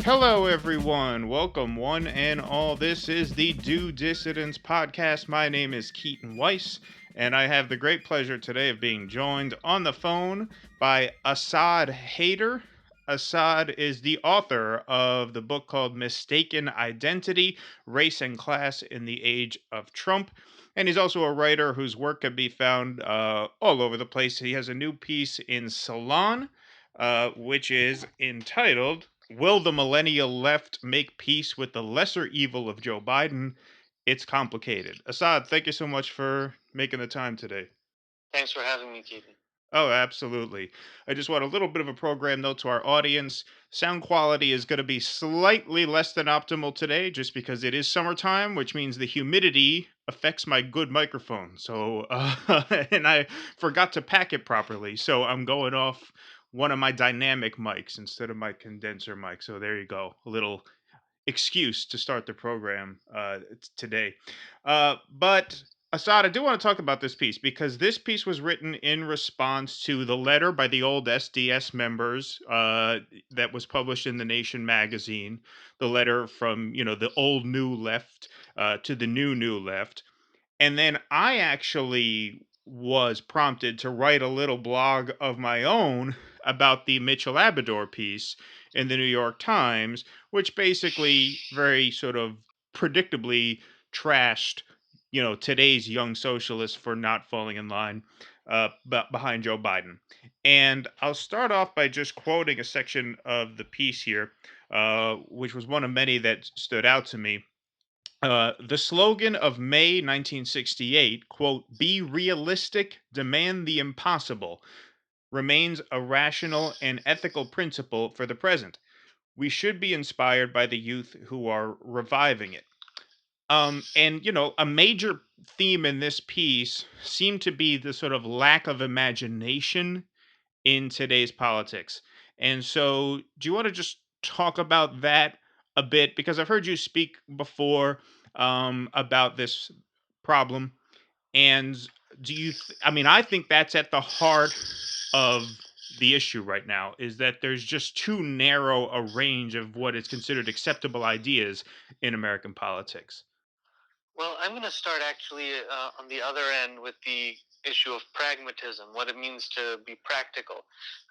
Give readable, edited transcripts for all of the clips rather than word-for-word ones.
Hello, everyone. Welcome, one and all. This is the Do Dissidents podcast. My name is Keaton Weiss, and I have the great pleasure today of being joined on the phone by Asad Haider. Assad is the author of the book called Mistaken Identity Race and Class in the Age of Trump. And he's also a writer whose work can be found all over the place. He has a new piece in Salon, which is entitled Will the Millennial Left Make Peace with the Lesser Evil of Joe Biden? It's complicated. Assad, thank you so much for making the time today. Thanks for having me, Keaton. Oh, absolutely. I just want a little bit of a program note to our audience. Sound quality is going to be slightly less than optimal today just because it is summertime, which means the humidity affects my good microphone. So, and I forgot to pack it properly. So I'm going off one of my dynamic mics instead of my condenser mic. So there you go. A little excuse to start the program today. But Assad, I do want to talk about this piece because this piece was written in response to the letter by the old SDS members that was published in the Nation magazine. The letter from the old new left to the new left, and then I actually was prompted to write a little blog of my own about the Mitchell Abador piece in the New York Times, which basically very sort of predictably trashed, today's young socialists for not falling in line behind Joe Biden. And I'll start off by just quoting a section of the piece here, which was one of many that stood out to me. The slogan of May 1968, quote, "Be realistic, demand the impossible," remains a rational and ethical principle for the present. We should be inspired by the youth who are reviving it. And a major theme in this piece seemed to be the sort of lack of imagination in today's politics. And so, do you want to just talk about that a bit? Because I've heard you speak before about this problem. And I mean, I think that's at the heart of the issue right now is that there's just too narrow a range of what is considered acceptable ideas in American politics. Well, I'm going to start actually on the other end with the issue of pragmatism, what it means to be practical.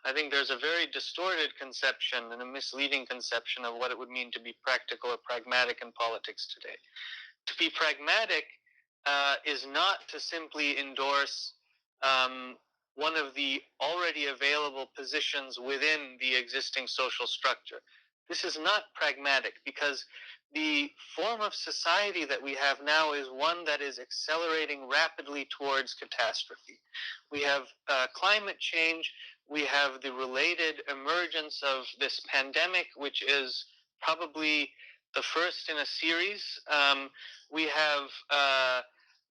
I think there's a very distorted conception and a misleading conception of what it would mean to be practical or pragmatic in politics today. To be pragmatic is not to simply endorse um, one of the already available positions within the existing social structure. This is not pragmatic because the form of society that we have now is one that is accelerating rapidly towards catastrophe. We have climate change, we have the related emergence of this pandemic, which is probably the first in a series. We have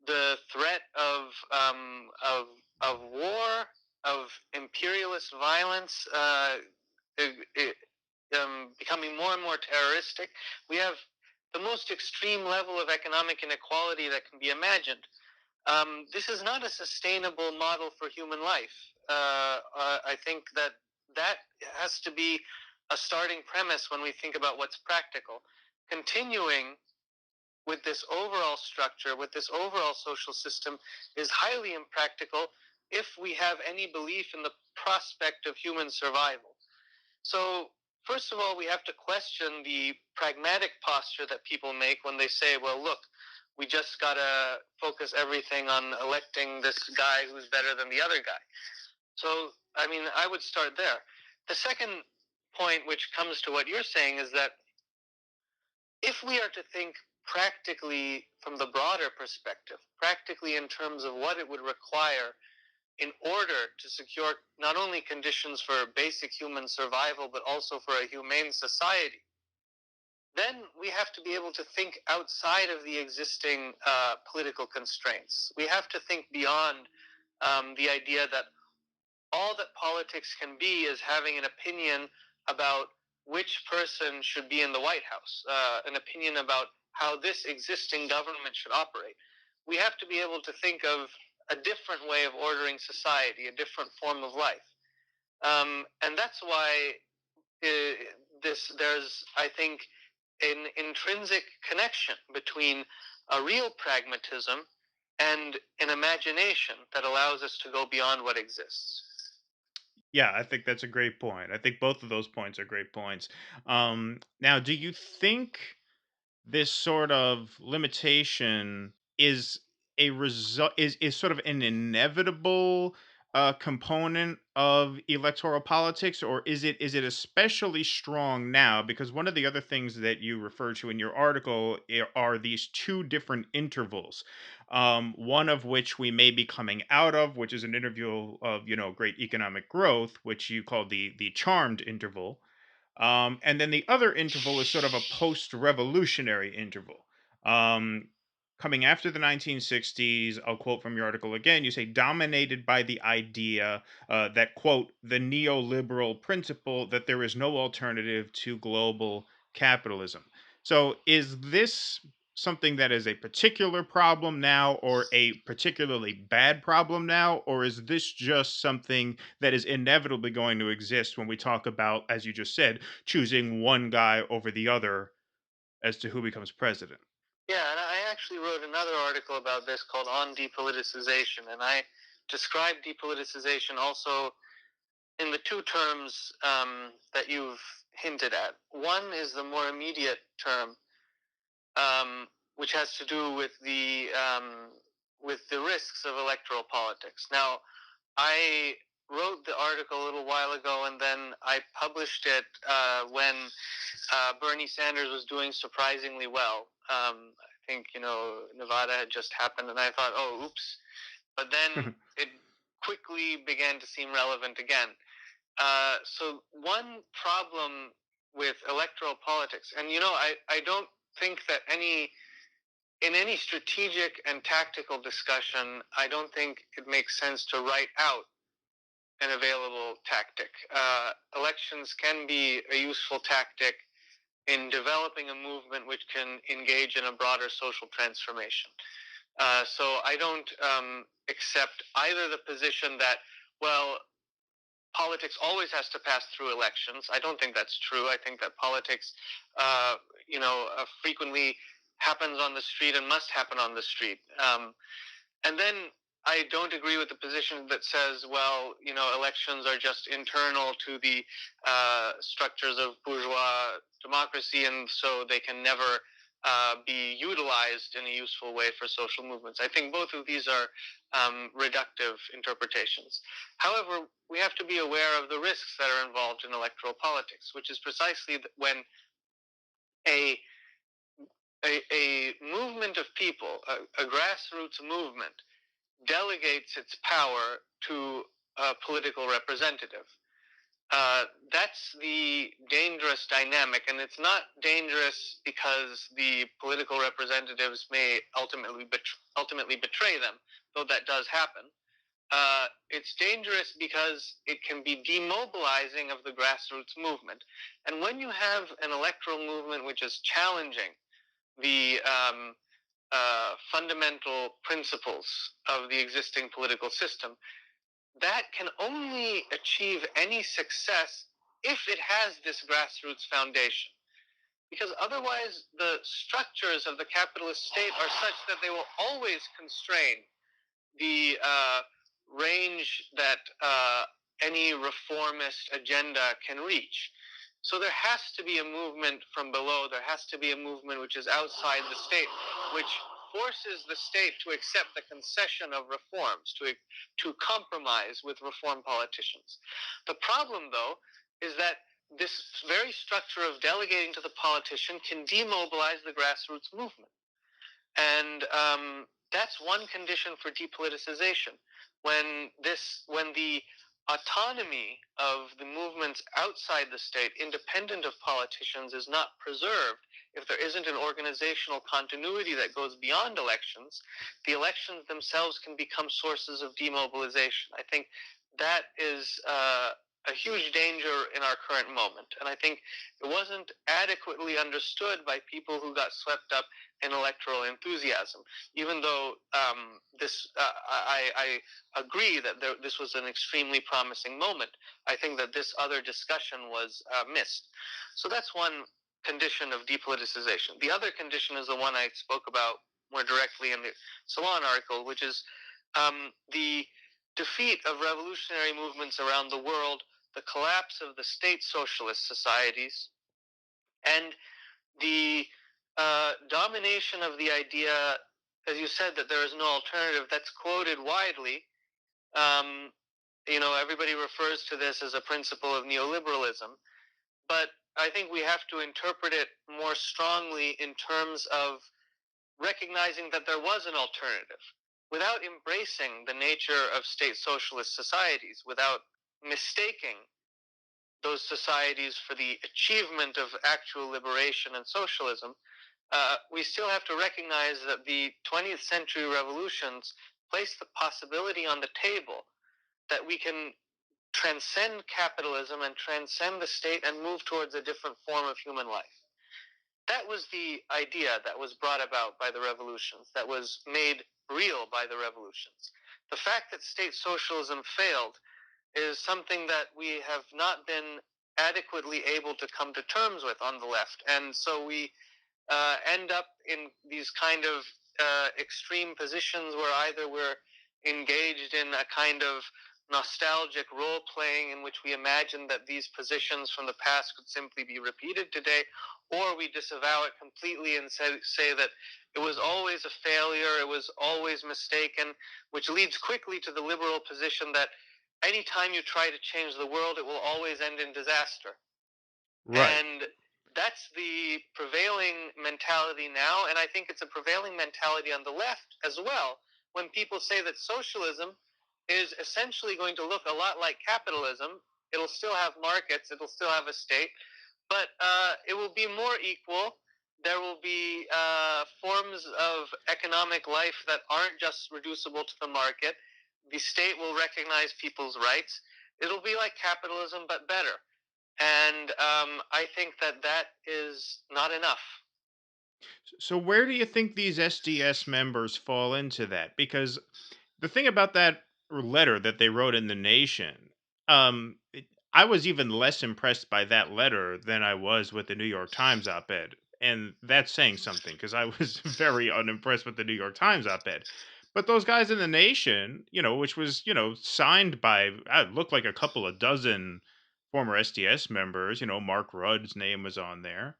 the threat of war, of imperialist violence, becoming more and more terroristic. We have the most extreme level of economic inequality that can be imagined. This is not a sustainable model for human life. I think that has to be a starting premise when we think about what's practical. Continuing with this overall structure, with this overall social system, is highly impractical if we have any belief in the prospect of human survival. So, first of all, we have to question the pragmatic posture that people make when they say, well, look, we just got to focus everything on electing this guy who's better than the other guy. So, I mean, I would start there. The second point, which comes to what you're saying, is that if we are to think practically from the broader perspective, practically in terms of what it would require in order to secure not only conditions for basic human survival, but also for a humane society, then we have to be able to think outside of the existing political constraints. We have to think beyond the idea that all that politics can be is having an opinion about which person should be in the White House, an opinion about how this existing government should operate. We have to be able to think of a different way of ordering society, a different form of life. And that's why uh, there's, I think, an intrinsic connection between a real pragmatism and an imagination that allows us to go beyond what exists. Yeah, I think that's a great point. I think both of those points are great points. Now, do you think this sort of limitation is a result is sort of an inevitable component of electoral politics, or is it especially strong now? Because one of the other things that you refer to in your article are these two different intervals, one of which we may be coming out of, which is an interval of great economic growth, which you call the charmed interval, and then the other interval is sort of a post-revolutionary interval. Um, Coming after the 1960s, I'll quote from your article again. You say, dominated by the idea that, quote, the neoliberal principle that there is no alternative to global capitalism. So, is this something that is a particular problem now, or a particularly bad problem now, or is this just something that is inevitably going to exist when we talk about, as you just said, choosing one guy over the other as to who becomes president? Yeah, and I actually wrote another article about this called On Depoliticization, and I describe depoliticization also in the two terms that you've hinted at. One is the more immediate term, which has to do with the risks of electoral politics. Now, I wrote the article a little while ago, and then I published it when Bernie Sanders was doing surprisingly well. I think Nevada had just happened, and I thought, oh, oops. But then it quickly began to seem relevant again. So one problem with electoral politics, and I don't think that in any strategic and tactical discussion, I don't think it makes sense to write out an available tactic. Elections can be a useful tactic in developing a movement which can engage in a broader social transformation. So I don't accept either the position that, well, politics always has to pass through elections. I don't think that's true. I think that politics, frequently happens on the street and must happen on the street. And then I don't agree with the position that says, well, elections are just internal to the structures of bourgeois democracy, and so they can never be utilized in a useful way for social movements. I think both of these are reductive interpretations. However, we have to be aware of the risks that are involved in electoral politics, which is precisely when a a movement of people, a grassroots movement, delegates its power to a political representative. That's the dangerous dynamic, and it's not dangerous because the political representatives may ultimately betray them, though that does happen. It's dangerous because it can be demobilizing of the grassroots movement. And when you have an electoral movement which is challenging the fundamental principles of the existing political system, that can only achieve any success if it has this grassroots foundation. Because otherwise, the structures of the capitalist state are such that they will always constrain the range that any reformist agenda can reach. So there has to be a movement from below. There has to be a movement which is outside the state, which forces the state to accept the concession of reforms, to compromise with reform politicians. The problem, though, is that this very structure of delegating to the politician can demobilize the grassroots movement. And that's one condition for depoliticization. When the autonomy of the movements outside the state, independent of politicians, is not preserved, if there isn't an organizational continuity that goes beyond elections, the elections themselves can become sources of demobilization. I think that is a huge danger in our current moment. And I think it wasn't adequately understood by people who got swept up in electoral enthusiasm. Even though I agree that this was an extremely promising moment, I think that this other discussion was missed. So that's one condition of depoliticization. The other condition is the one I spoke about more directly in the Salon article, which is the defeat of revolutionary movements around the world, the collapse of the state socialist societies, and the domination of the idea, as you said, that there is no alternative, that's quoted widely. Um, everybody refers to this as a principle of neoliberalism, but I think we have to interpret it more strongly in terms of recognizing that there was an alternative without embracing the nature of state socialist societies, without mistaking those societies for the achievement of actual liberation and socialism. We still have to recognize that the 20th century revolutions place the possibility on the table that we can transcend capitalism and transcend the state and move towards a different form of human life. That was the idea that was brought about by the revolutions, that was made real by the revolutions. The fact that state socialism failed is something that we have not been adequately able to come to terms with on the left. And so we end up in these kind of extreme positions where either we're engaged in a kind of nostalgic role playing in which we imagine that these positions from the past could simply be repeated today, or we disavow it completely and say that it was always a failure, it was always mistaken, which leads quickly to the liberal position that anytime you try to change the world, it will always end in disaster. Right. And that's the prevailing mentality now. And I think it's a prevailing mentality on the left as well when people say that socialism is essentially going to look a lot like capitalism. It'll still have markets, it'll still have a state, but it will be more equal. There will be forms of economic life that aren't just reducible to the market. The state will recognize people's rights. It'll be like capitalism, but better. And I think that that is not enough. So where do you think these SDS members fall into that? Because the thing about that letter that they wrote in the Nation, I was even less impressed by that letter than I was with the New York Times op-ed, and that's saying something because I was very unimpressed with the New York Times op-ed. But those guys in the Nation, which was signed by, looked like a couple of dozen former SDS members. Mark Rudd's name was on there.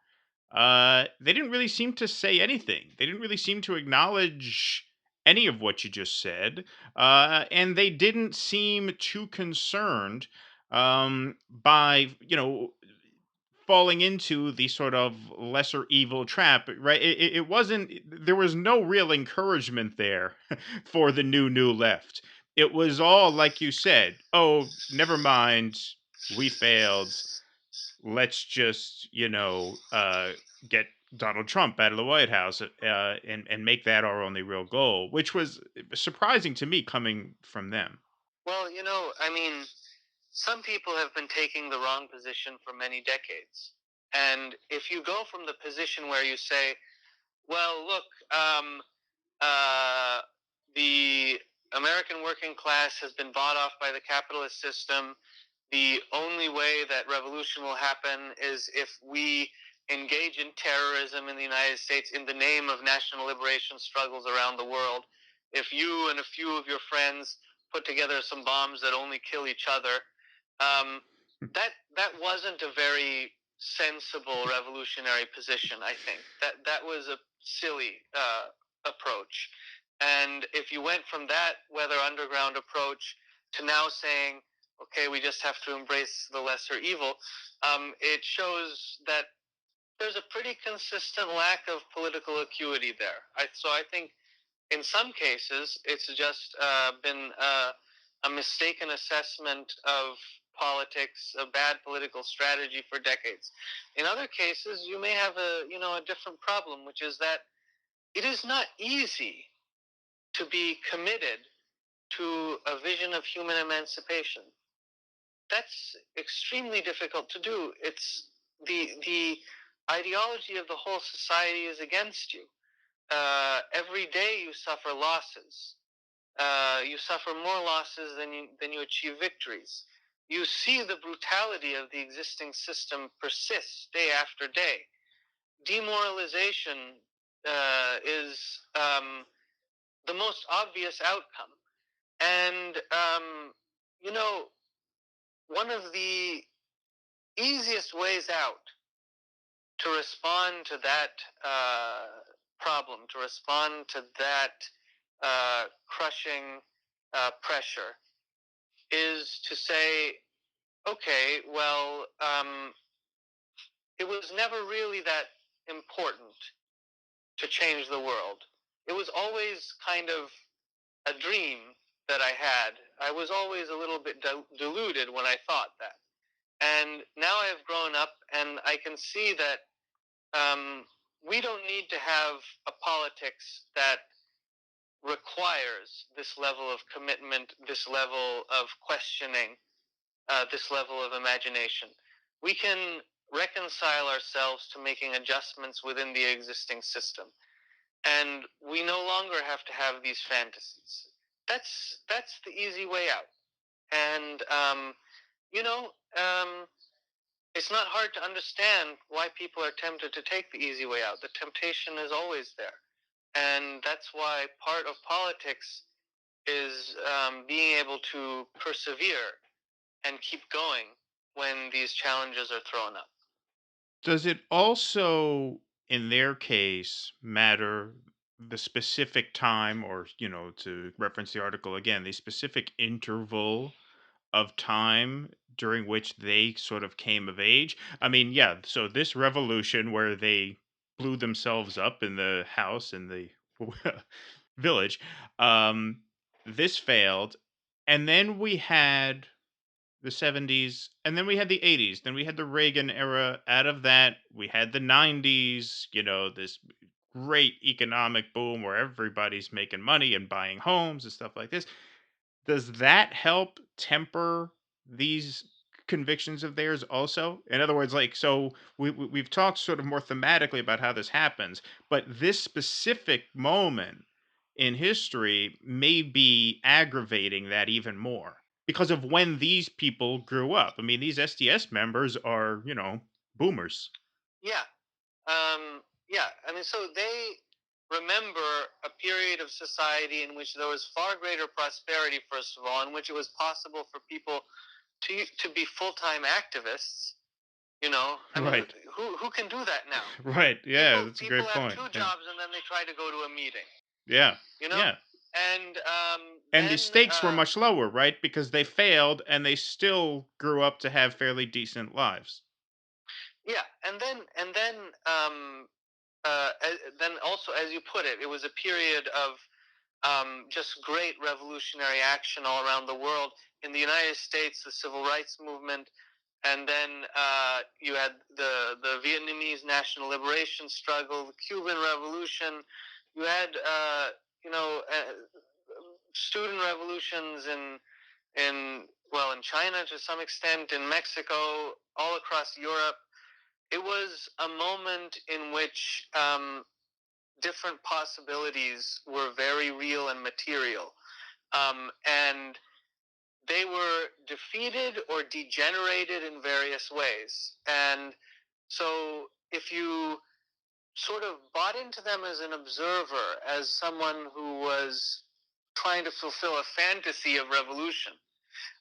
They didn't really seem to say anything. They didn't really seem to acknowledge any of what you just said, and they didn't seem too concerned by falling into the sort of lesser evil trap. Right? It wasn't. There was no real encouragement there for the new left. It was all like you said. Oh, never mind. We failed. Let's just get Donald Trump out of the White House, and make that our only real goal, which was surprising to me coming from them. Well, I mean, some people have been taking the wrong position for many decades. And if you go from the position where you say, well, look, uh, the American working class has been bought off by the capitalist system. The only way that revolution will happen is if we engage in terrorism in the United States in the name of national liberation struggles around the world. If you and a few of your friends put together some bombs that only kill each other, um, that wasn't a very sensible revolutionary position. I think that was a silly approach. And if you went from that weather underground approach to now saying, okay, we just have to embrace the lesser evil, it shows that there's a pretty consistent lack of political acuity there. So I think in some cases it's just been a mistaken assessment of politics, a bad political strategy for decades. In other cases, you may have a different problem, which is that it is not easy to be committed to a vision of human emancipation. That's extremely difficult to do. It's the ideology of the whole society is against you. Every day you suffer losses. You suffer more losses than you achieve victories. You see the brutality of the existing system persist day after day. Demoralization is the most obvious outcome. And, you know, one of the easiest ways out to respond to that problem, to respond to that crushing pressure, is to say, okay, well, it was never really that important to change the world. It was always kind of a dream that I had. I was always a little bit deluded when I thought that. And now I have grown up and I can see that we don't need to have a politics that requires this level of commitment, this level of questioning, this level of imagination. We can reconcile ourselves to making adjustments within the existing system, and we no longer have to have these fantasies. That's the easy way out, and you know, it's not hard to understand why people are tempted to take the easy way out. The temptation is always there, and that's why part of politics is being able to persevere and keep going when these challenges are thrown up. Does it also, in their case, matter the specific time, or, to reference the article again, the specific interval of time during which they sort of came of age? I mean, yeah, so this revolution where they blew themselves up in the house in the village, um, this failed. And then we had the 70s, and then we had the 80s, then we had the Reagan era. Out of that, we had the 90s, this great economic boom where everybody's making money and buying homes and stuff like this. Does that help temper these convictions of theirs also? In other words, like, so we've talked sort of more thematically about how this happens, but this specific moment in history may be aggravating that even more because of when these people grew up. I mean, these SDS members are, boomers. Yeah, yeah. I mean, so they remember a period of society in which there was far greater prosperity, first of all, in which it was possible for people to be full time activists. I mean, Right. who can do that now? Right. Yeah, People that's a people great have point. two Yeah. jobs and then they try to go to a meeting. Yeah. You know, Yeah. and And the then stakes were much lower, right? Because they failed and they still grew up to have fairly decent lives. yeah, and then then also, as you put it, it was a period of just great revolutionary action all around the world. In the United States, the civil rights movement, and then you had the Vietnamese national liberation struggle, the Cuban Revolution. You had student revolutions in China to some extent, in Mexico, all across Europe. It was a moment in which different possibilities were very real and material. And they were defeated or degenerated in various ways. And so if you sort of bought into them as an observer, as someone who was trying to fulfill a fantasy of revolution,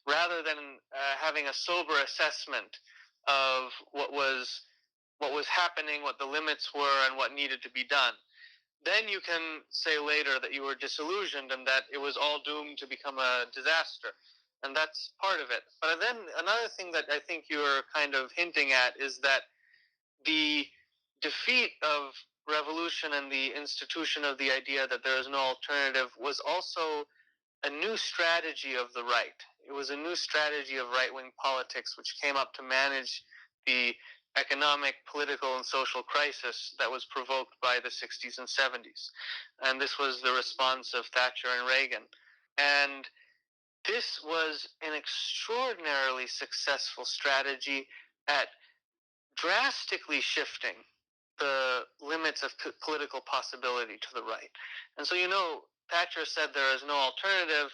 rather than having a sober assessment of what was happening, what the limits were, and what needed to be done, then you can say later that you were disillusioned and that it was all doomed to become a disaster. And that's part of it. But then another thing that I think you're kind of hinting at is that the defeat of revolution and the institution of the idea that there is no alternative was also a new strategy of the right. It was a new strategy of right wing politics which came up to manage the economic, political, and social crisis that was provoked by the 60s and 70s. And this was the response of Thatcher and Reagan. And This was an extraordinarily successful strategy at drastically shifting the limits of political possibility to the right. And so, Thatcher said there is no alternative.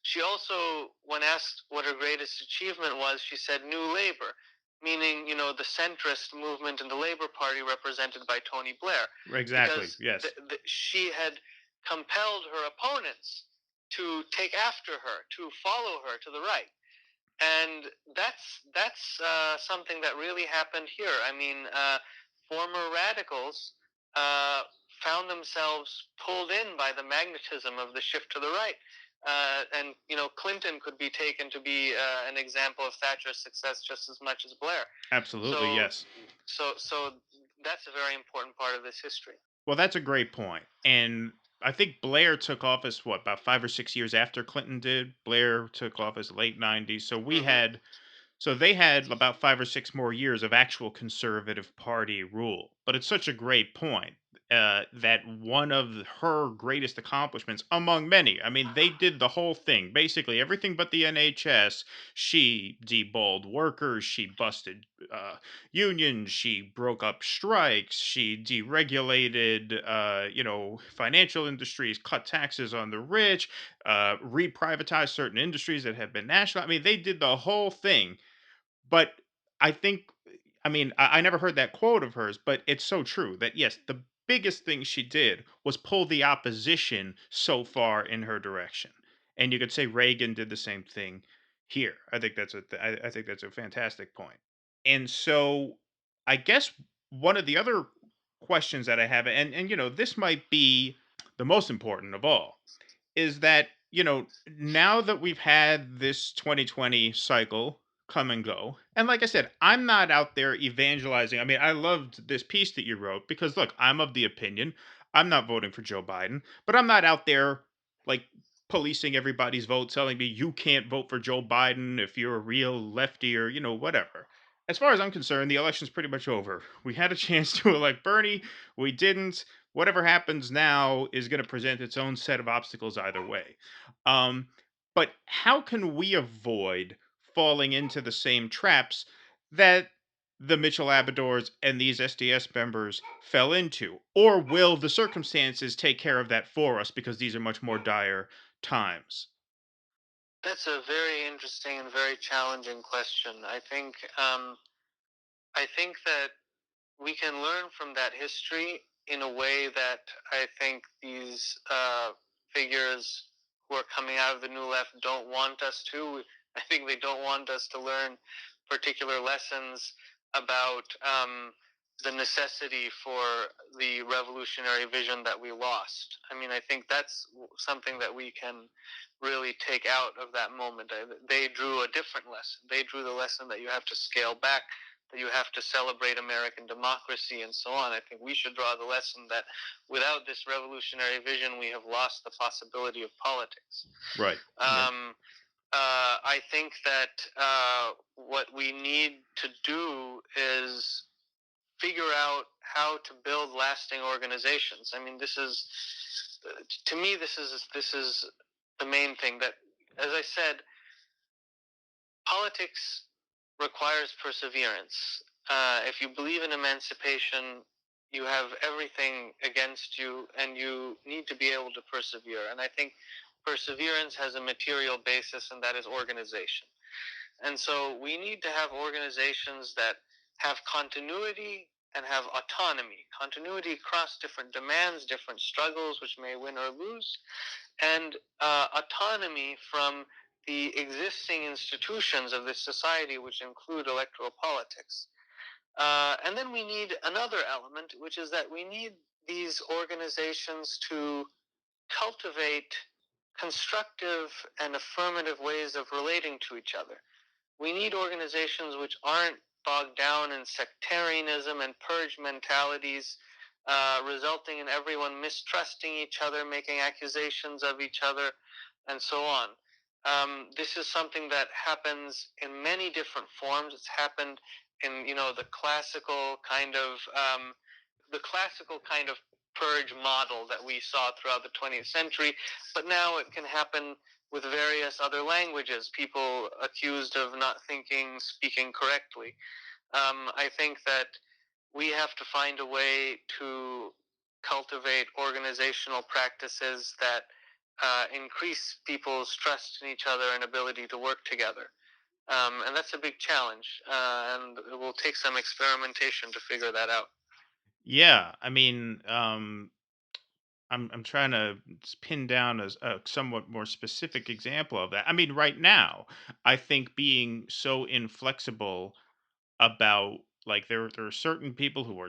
She also, when asked what her greatest achievement was, she said New Labour, meaning, the centrist movement in the Labour Party represented by Tony Blair, Exactly. because Yes. she had compelled her opponents to take after her, to follow her to the right. And that's something that really happened here. I mean, former radicals uh, found themselves pulled in by the magnetism of the shift to the right. And Clinton could be taken to be an example of Thatcher's success just as much as Blair. Absolutely. So, Yes. so that's a very important part of this history. Well, that's a great point. And I think Blair took office, what, about 5 or 6 years after Clinton did? Blair took office late 90s. Hmm. So they had about 5 or 6 more years of actual conservative party rule. But it's such a great point that one of her greatest accomplishments, among many, I mean, they did the whole thing, basically everything but the NHS. She deballed workers, she busted unions, she broke up strikes, she deregulated, financial industries, cut taxes on the rich, reprivatized certain industries that had been national. I mean, they did the whole thing, but I think, I mean, I never heard that quote of hers, but it's so true that yes, the biggest thing she did was pull the opposition so far in her direction. And you could say Reagan did the same thing here. I think I think that's a fantastic point. And so I guess one of the other questions that I have, and this might be the most important of all, is that, now that we've had this 2020 cycle come and go, and like I said, I'm not out there evangelizing. I mean, I loved this piece that you wrote because, look, I'm of the opinion I'm not voting for Joe Biden, but I'm not out there like policing everybody's vote, telling me you can't vote for Joe Biden if you're a real lefty or, whatever. As far as I'm concerned, the election's pretty much over. We had a chance to elect Bernie, we didn't. Whatever happens now is going to present its own set of obstacles either way. Um, but how can we avoid falling into the same traps that the Mitchell Abadors and these SDS members fell into? Or will the circumstances take care of that for us because these are much more dire times? That's a very interesting and very challenging question. I think that we can learn from that history in a way that I think these figures who are coming out of the New Left don't want us to. I think they don't want us to learn particular lessons about the necessity for the revolutionary vision that we lost. I mean, I think that's something that we can really take out of that moment. They drew a different lesson. They drew the lesson that you have to scale back, that you have to celebrate American democracy and so on. I think we should draw the lesson that without this revolutionary vision, we have lost the possibility of politics. Right. Yeah. Um, I think that what we need to do is figure out how to build lasting organizations. I mean, this is, to me, this is the main thing. That, as I said, politics requires perseverance. If you believe in emancipation, you have everything against you, and you need to be able to persevere. And I think perseverance has a material basis, and that is organization. And so we need to have organizations that have continuity and have autonomy. Continuity across different demands, different struggles, which may win or lose, and autonomy from the existing institutions of this society, which include electoral politics. And then we need another element, which is that we need these organizations to cultivate constructive and affirmative ways of relating to each other. We need organizations which aren't bogged down in sectarianism and purge mentalities, resulting in everyone mistrusting each other, making accusations of each other, and so on. This is something that happens in many different forms. It's happened in the classical kind of purge model that we saw throughout the 20th century, but now it can happen with various other languages, people accused of not speaking correctly. I think that we have to find a way to cultivate organizational practices that increase people's trust in each other and ability to work together. And that's a big challenge, and it will take some experimentation to figure that out. Yeah, I mean, I'm trying to pin down a somewhat more specific example of that. I mean, right now, I think being so inflexible about, like, there are certain people who are,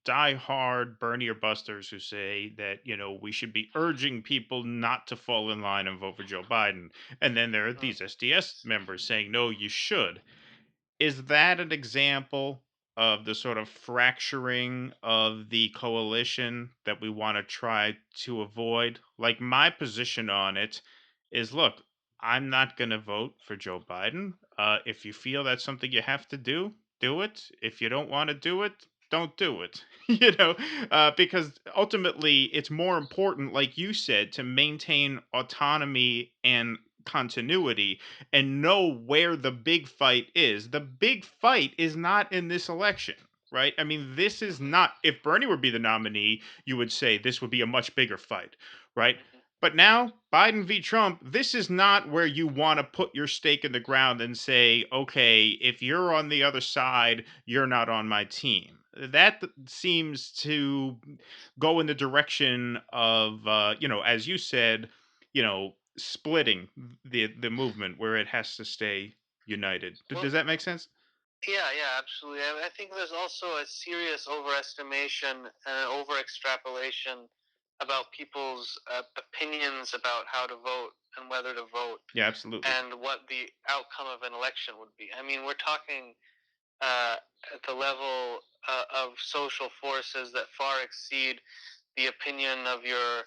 diehard Bernie or busters who say that, we should be urging people not to fall in line and vote for Joe Biden, and then there are Mm. these SDS members saying no, you should. Is that an example of the sort of fracturing of the coalition that we want to try to avoid? Like, my position on it is, look, I'm not going to vote for Joe Biden. If you feel that's something you have to do, do it. If you don't want to do it, don't do it. Because ultimately it's more important, like you said, to maintain autonomy and continuity and know where the big fight is. The big fight is not in this election, right? I mean, this is Hmm. not, if Bernie would be the nominee, you would say this would be a much bigger fight, right? Hmm. But now, Biden v. Trump, this is not where you want to put your stake in the ground and say, okay, if you're on the other side, you're not on my team. That seems to go in the direction of, as you said, splitting the movement where it has to stay united. Well, Does that make sense? yeah, yeah, absolutely. I think there's also a serious overestimation and over extrapolation about people's opinions about how to vote and whether to vote Yeah, absolutely. and what the outcome of an election would be. I mean, we're talking uh, at the level of social forces that far exceed the opinion of your,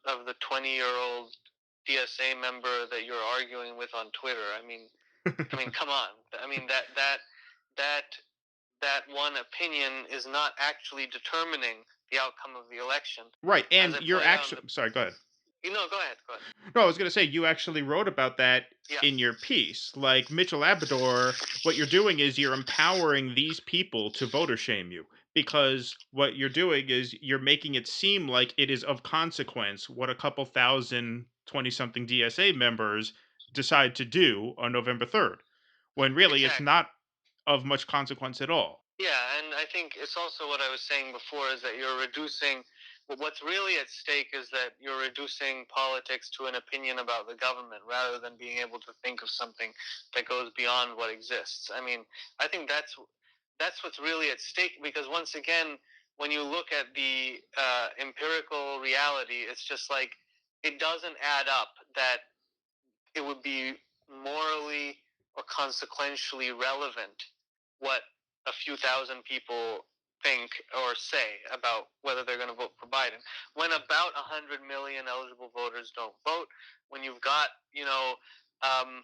of the 20-year-old DSA member that you're arguing with on Twitter. I mean, come on. I mean that that one opinion is not actually determining the outcome of the election, Right, as and I you're pointed out in actually the. sorry, go ahead. Go ahead. Go ahead. No, I was gonna say you actually wrote about that Yeah. in your piece. Like Mitchell Abador, what you're doing is you're empowering these people to voter shame you because what you're doing is you're making it seem like it is of consequence what a couple thousand 20 something DSA members decide to do on November 3rd, when really it's Exactly. not of much consequence at all. Yeah, and I think it's also what I was saying before is that you're reducing. What's really at stake is that you're reducing politics to an opinion about the government rather than being able to think of something that goes beyond what exists. I mean, I think that's what's really at stake because once again, when you look at the empirical reality, it's just like it doesn't add up that it would be morally or consequentially relevant what a few thousand people think or say about whether they're going to vote for Biden. When about 100 million eligible voters don't vote, when you've got, um,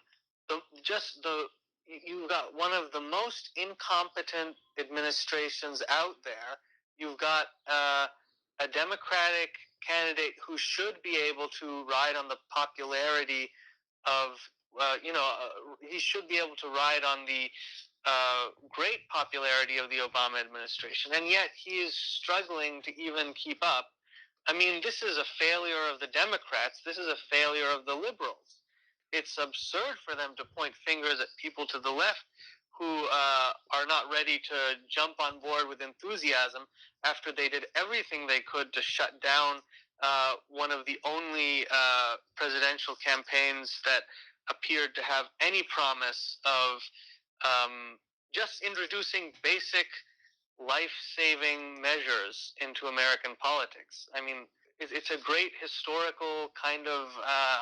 just the you've got one of the most incompetent administrations out there. You've got a Democratic candidate who should be able to ride on the popularity of he should be able to ride on the great popularity of the Obama administration, and yet he is struggling to even keep up. I mean, this is a failure of the Democrats. This is a failure of the liberals. It's absurd for them to point fingers at people to the left who are not ready to jump on board with enthusiasm after they did everything they could to shut down one of the only presidential campaigns that appeared to have any promise of um, just introducing basic life-saving measures into American politics. I mean, it's a great historical kind of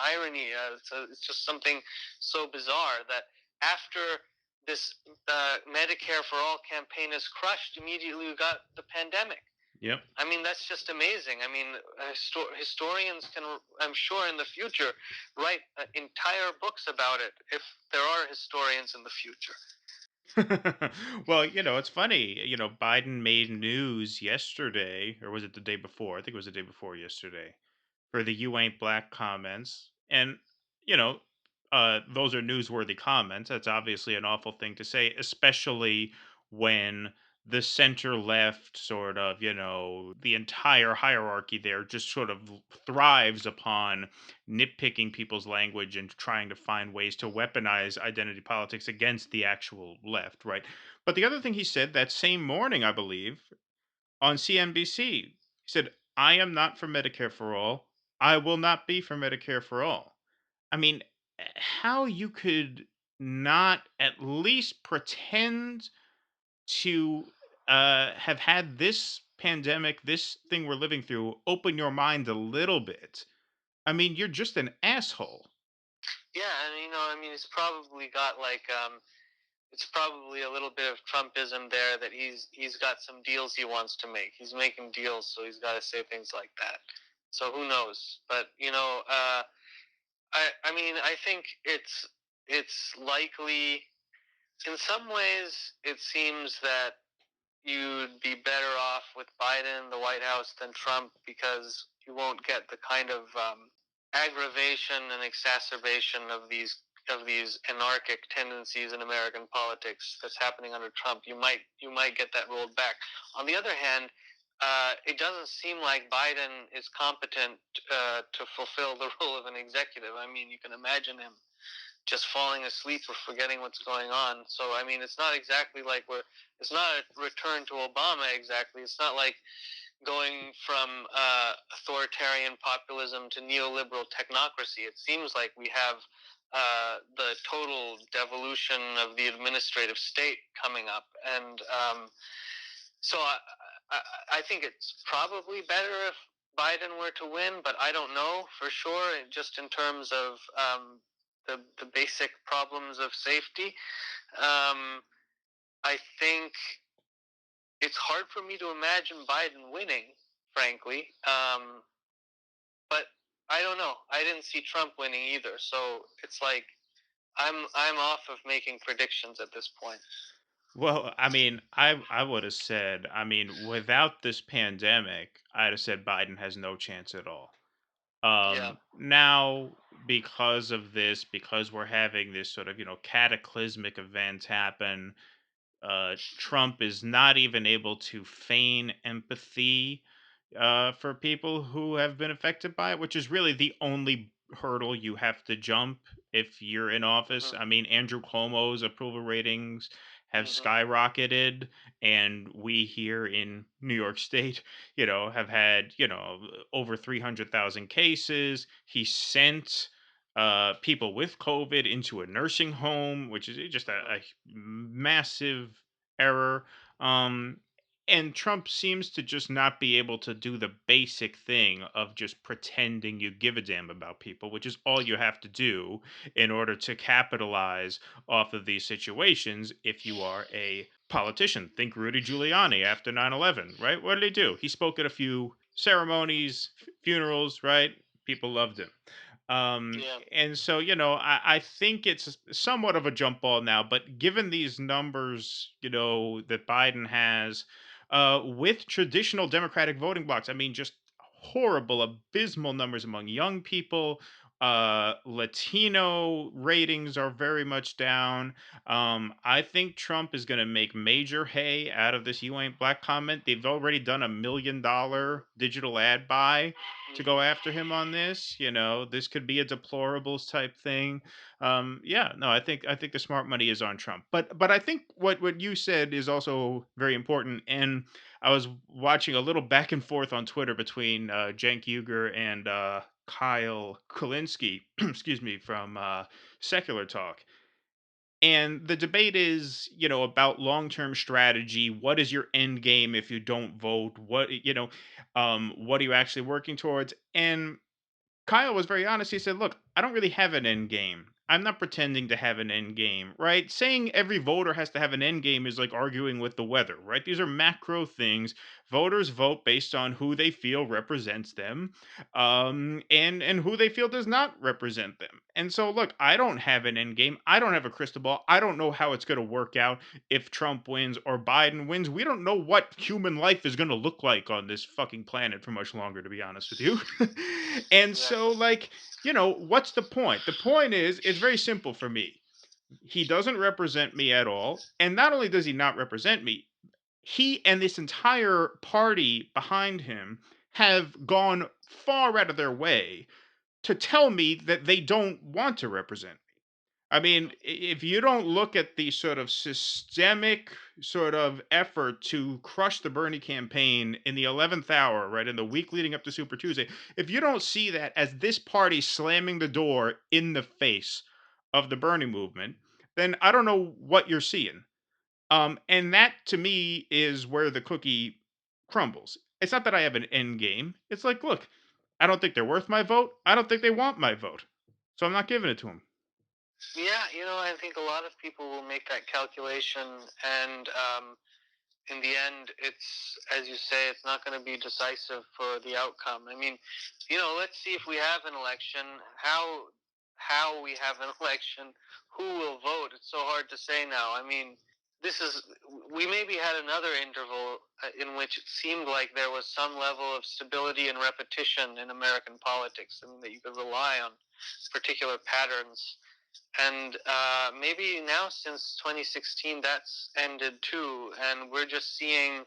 irony. It's just something so bizarre that after this Medicare for All campaign is crushed, immediately we got the pandemic. Yep. I mean, that's just amazing. I mean, historians can, I'm sure, in the future, write entire books about it if there are historians in the future. Well, it's funny. Biden made news yesterday, or was it the day before? I think it was the day before yesterday for the "You Ain't Black" comments, And, you know, those are newsworthy comments. That's obviously an awful thing to say, especially when the center left sort of, the entire hierarchy there just sort of thrives upon nitpicking people's language and trying to find ways to weaponize identity politics against the actual left, right? But the other thing he said that same morning, I believe, on CNBC, he said, I am not for Medicare for all. I will not be for Medicare for all. I mean, how you could not at least pretend to have had this pandemic, this thing we're living through, open your mind a little bit. I mean, you're just an asshole. Yeah, and I mean, it's probably a little bit of Trumpism there that he's got some deals he wants to make. He's making deals, so he's got to say things like that. So who knows? But I mean, I think it's likely. In some ways, it seems that you'd be better off with Biden in the White House than Trump because you won't get the kind of aggravation and exacerbation of these anarchic tendencies in American politics that's happening under Trump. You might get that rolled back. On the other hand, it doesn't seem like Biden is competent to fulfill the role of an executive. I mean, you can imagine him just falling asleep or forgetting what's going on. So I mean, it's not exactly like it's not a return to Obama exactly. It's not like going from authoritarian populism to neoliberal technocracy. It seems like we have the total devolution of the administrative state coming up, and so I, I think it's probably better if Biden were to win, but I don't know for sure. Just in terms of the basic problems of safety, um, I think it's hard for me to imagine Biden winning, frankly. But I don't know. I didn't see Trump winning either, so it's like I'm off of making predictions at this point. Well, I mean, I would have said, I mean, without this pandemic, I'd have said Biden has no chance at all. Yeah. Now, because of this, because we're having this sort of, cataclysmic event happen, Trump is not even able to feign empathy for people who have been affected by it, which is really the only hurdle you have to jump if you're in office. Mhm. I mean, Andrew Cuomo's approval ratings have Mhm. skyrocketed, and we here in New York State, have had, over 300,000 cases. He sent people with COVID into a nursing home, which is just Mhm. a massive error. Um, and Trump seems to just not be able to do the basic thing of just pretending you give a damn about people, which is all you have to do in order to capitalize off of these situations if you are a politician. Think Rudy Giuliani after 9/11, right? What did he do? He spoke at a few ceremonies, funerals, right? People loved him. Yeah. And so, I think it's somewhat of a jump ball now, but given these numbers, that Biden has with traditional Democratic voting blocks, I mean, just horrible, abysmal numbers among young people. Latino ratings are very much down. I think Trump is going to make major hay out of this "You ain't black" comment. They've already done $1 million digital ad buy to go Mhm. after him on this. This could be a deplorables type thing. Yeah, no, I think the smart money is on Trump. But I think what you said is also very important. And I was watching a little back and forth on Twitter between Cenk Uygur and Kyle Kulinski, excuse me, from Secular Talk. And the debate is, about long-term strategy. What is your end game if you don't vote? What are you actually working towards? And Kyle was very honest. He said, "Look, I don't really have an end game. I'm not pretending to have an end game, right? Saying every voter has to have an end game is like arguing with the weather, right? These are macro things. Voters vote based on who they feel represents them, and who they feel does not represent them. And so, look, I don't have an end game. I don't have a crystal ball. I don't know how it's going to work out if Trump wins or Biden wins. We don't know what human life is going to look like on this fucking planet for much longer, to be honest with you." And so, Exactly. what's the point? The point is, it's very simple for me. He doesn't represent me at all. And not only does he not represent me, he and this entire party behind him have gone far out of their way to tell me that they don't want to represent. I mean, if you don't look at the sort of systemic sort of effort to crush the Bernie campaign in the 11th hour, right, in the week leading up to Super Tuesday, if you don't see that as this party slamming the door in the face of the Bernie movement, then I don't know what you're seeing. And that to me is where the cookie crumbles. It's not that I have an end game. It's like, look, I don't think they're worth my vote. I don't think they want my vote. So I'm not giving it to them. Yeah, I think a lot of people will make that calculation, and in the end, it's, as you say, it's not going to be decisive for the outcome. I mean, let's see if we have an election, how we have an election, who will vote. It's so hard to say now. I mean, this is we maybe had another interval in which it seemed like there was some level of stability and repetition in American politics. I mean, that you could rely on particular patterns, and maybe now since 2016 that's ended too, and we're just seeing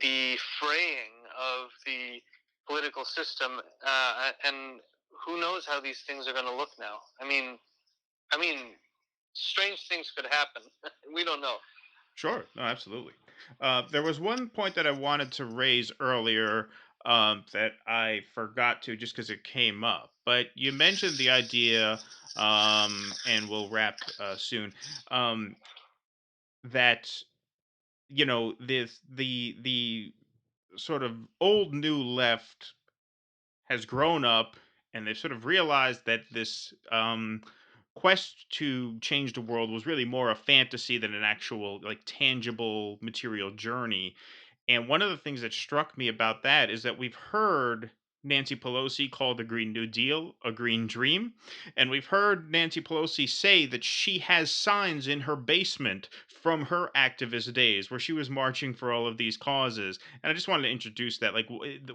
the fraying of the political system, and who knows how these things are going to look now. I mean, strange things could happen. We don't know. Sure. No, absolutely. There was one point that I wanted to raise earlier that I forgot to just because it came up. But you mentioned the idea, and we'll wrap soon, that the sort of old new left has grown up and they've sort of realized that this quest to change the world was really more a fantasy than an actual like tangible material journey. And one of the things that struck me about that is that we've heard Nancy Pelosi call the Green New Deal a green dream. And we've heard Nancy Pelosi say that she has signs in her basement from her activist days where she was marching for all of these causes. And I just wanted to introduce that. Like,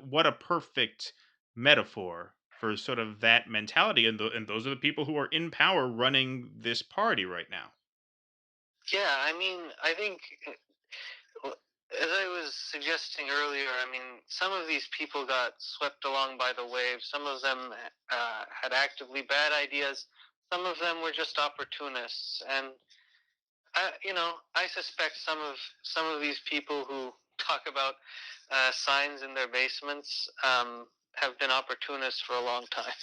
what a perfect metaphor for sort of that mentality. And those are the people who are in power running this party right now. Yeah, I mean, I think, as I was suggesting earlier, I mean, some of these people got swept along by the wave. Some of them had actively bad ideas. Some of them were just opportunists, and I suspect some of these people who talk about signs in their basements have been opportunists for a long time.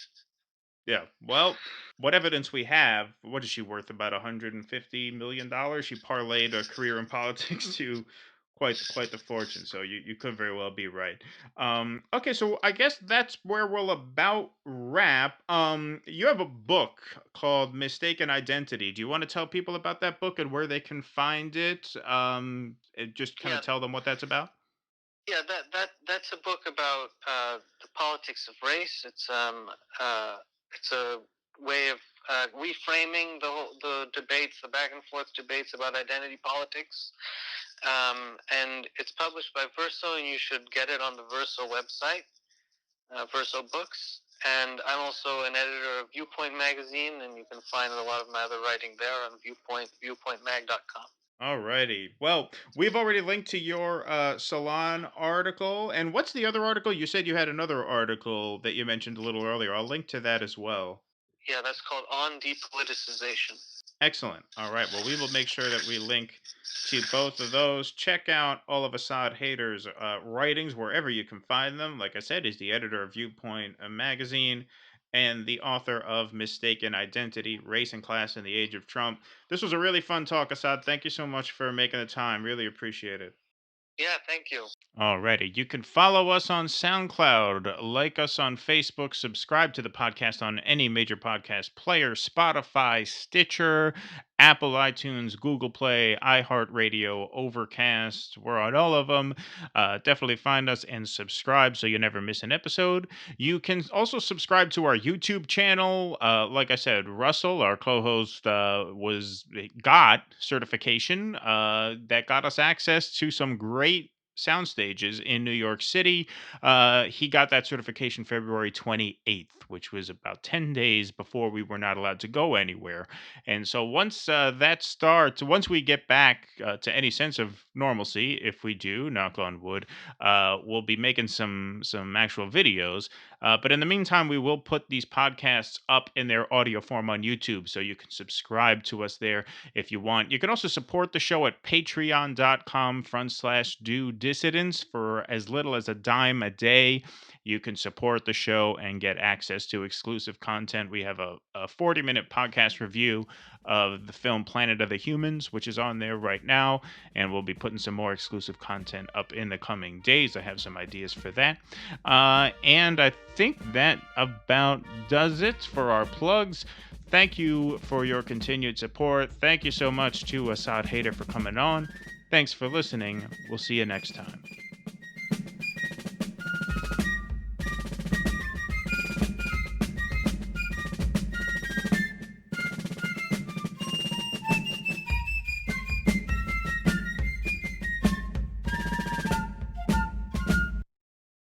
Yeah. Well, what evidence we have? What is she worth? About $150 million. She parlayed a career in politics to quite the fortune. So you could very well be right. Okay, so I guess that's where we'll about wrap. You have a book called Mistaken Identity. Do you want to tell people about that book and where they can find it? Just kind of Yeah, tell them what that's about. yeah, that's a book about the politics of race. It's a way of reframing the debates, the back and forth debates about identity politics. And it's published by Verso, and you should get it on the Verso website, Verso Books. And I'm also an editor of Viewpoint Magazine, and you can find a lot of my other writing there on viewpointmag.com. Alrighty. Well, we've already linked to your Salon article. And what's the other article? You said you had another article that you mentioned a little earlier. I'll link to that as well. Yeah, that's called On Depoliticization. Excellent. All right. Well, we will make sure that we link to both of those. Check out all of Asad Haider's writings wherever you can find them. Like I said, he's the editor of Viewpoint Magazine and the author of Mistaken Identity, Race and Class in the Age of Trump. This was a really fun talk, Assad. Thank you so much for making the time. Really appreciate it. Yeah, thank you. Alrighty. You can follow us on SoundCloud, like us on Facebook, subscribe to the podcast on any major podcast player, Spotify, Stitcher, Apple iTunes, Google Play, iHeartRadio, Overcast. We're on all of them. Definitely find us and subscribe so you never miss an episode. You can also subscribe to our YouTube channel. Like I said, Russell, our co-host, got certification that got us access to some great sound stages in New York City. He got that certification February 28th, which was about 10 days before we were not allowed to go anywhere. And so once that starts, once we get back to any sense of normalcy, if we do, knock on wood, we'll be making some actual videos. But in the meantime, we will put these podcasts up in their audio form on YouTube, so you can subscribe to us there if you want. You can also support the show at patreon.com/do dissidents for as little as a dime a day. You can support the show and get access to exclusive content. We have a 40-minute podcast review of the film Planet of the Humans, which is on there right now, and we'll be putting some more exclusive content up in the coming days. I have some ideas for that. And I think that about does it for our plugs. Thank you for your continued support. Thank you so much to Asad Haider for coming on. Thanks for listening. We'll see you next time.